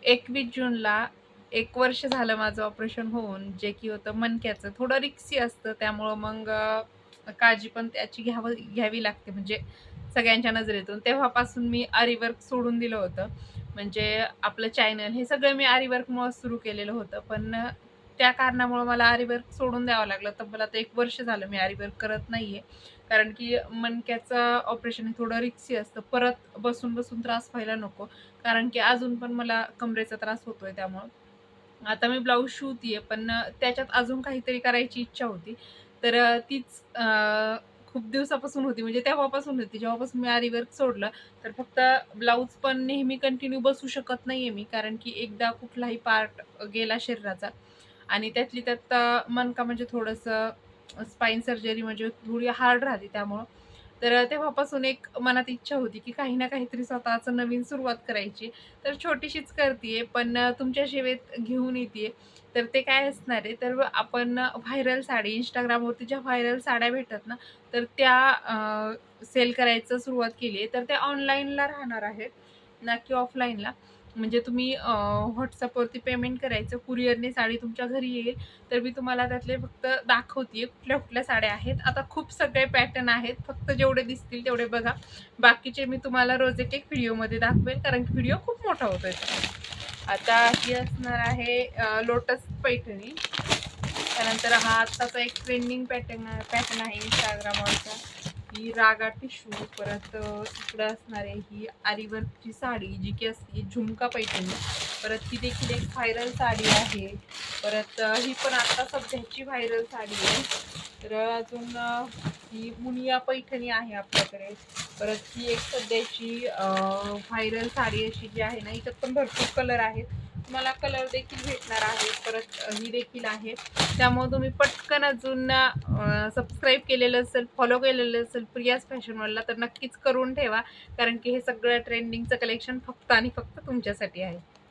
21 जूनला 1 वर्ष झालं माझं ऑपरेशन होऊन, जे की होतं मणक्याचं. थोडं रिस्की असतं, त्यामुळं मग काळजी पण त्याची घ्यावी लागते म्हणजे सगळ्यांच्या नजरेतून. तेव्हापासून मी आरी वर्क सोडून दिलं होतं. म्हणजे आपलं चॅनल हे सगळं मी आरी वर्कमुळं सुरू केलेलं होतं. पण त्या कारणामुळं मला आरी वर्क सोडून द्यावं लागलं. तब्बल आता 1 वर्ष झालं मी आरी वर्क करत नाहीये. कारण की मणक्याचं ऑपरेशन हे थोडं रिस्की असतं. परत बसून-बसून त्रास व्हायला नको. कारण की अजून पण मला कमरेचा त्रास होतोय त्यामुळं. आता मी ब्लाऊज शिवतीये, पण त्याच्यात अजून काहीतरी करायची इच्छा होती. तर तीच खूप दिवसापासून होती, म्हणजे तेव्हापासून होती. जेव्हापासून मी आरी वर्क सोडलं, तर फक्त ब्लाऊज पण नेहमी कंटिन्यू बसू शकत नाहीये मी, कारण की एकदा कुठलाही पार्ट गेला शरीराचा आणि त्यातली त्यात मणका म्हणजे थोडंसं स्पाइन सर्जरी म्हणजे थोडी हार्ड राहते त्यामुळं. तर तेव्हापासून एक मनात इच्छा होती, की काही ना काहीतरी स्वतःचं नवीन सुरुवात करायची. तर छोटीशीच करतीये, पण तुमच्या सेवेत घेऊन येतीये. तर ते काय असणार आहे, तर आपण व्हायरल साडी Instagramवरती ज्या व्हायरल साड्या भेटतात ना, तर त्या सेल करायचं सुरुवात केली आहे. तर त्या ऑनलाईनला राहणार आहेत, ना की ऑफलाईनला. म्हणजे तुम्ही WhatsAppवरती पेमेंट करायचं, कुरिअरने साडी तुमच्या घरी येईल. तर मी तुम्हाला त्यातले फक्त दाखवतीये कुठल्या-कुठल्या साड्या आहेत. आता खूप सगळे पॅटर्न आहेत. फक्त जेवढे दिसतील तेवढे बघा. बाकीचे मी तुम्हाला रोज एक एक दाखवेल, कारण की व्हिडिओ खूप मोठा होतोय. आता ही असणार आहे लोटस पैठणी. त्यानंतर हा आत्ताचा एक ट्रेंडिंग पॅटर्न आहे Instagramवरचा. ही रागा टिशू. परत इकडं असणार आहे ही आरी वर्कची साडी, जी की असते झुमका पैठणी. परत ती देखील एक व्हायरल साडी आहे. परत ही पण आता सध्याची व्हायरल साडी आहे. तर अजून ही मुनिया पैठणी आहे आपल्याकडे. परत ही एक सध्याची व्हायरल साडी अशी जी आहे ना, हिच्यात पण भरपूर कलर आहेत. तुम्हाला कलर देखील भेटणार आहे. परत ही देखील आहे. त्यामुळे तुम्ही पटकन अजून सबस्क्राईब केलेलं असेल, फॉलो केलेलं असेल प्रियाज फॅशन वर्ल्डला, तर नक्कीच करून ठेवा. कारण की हे सगळं ट्रेंडिंगचं कलेक्शन फक्त आणि फक्त तुमच्यासाठी आहे.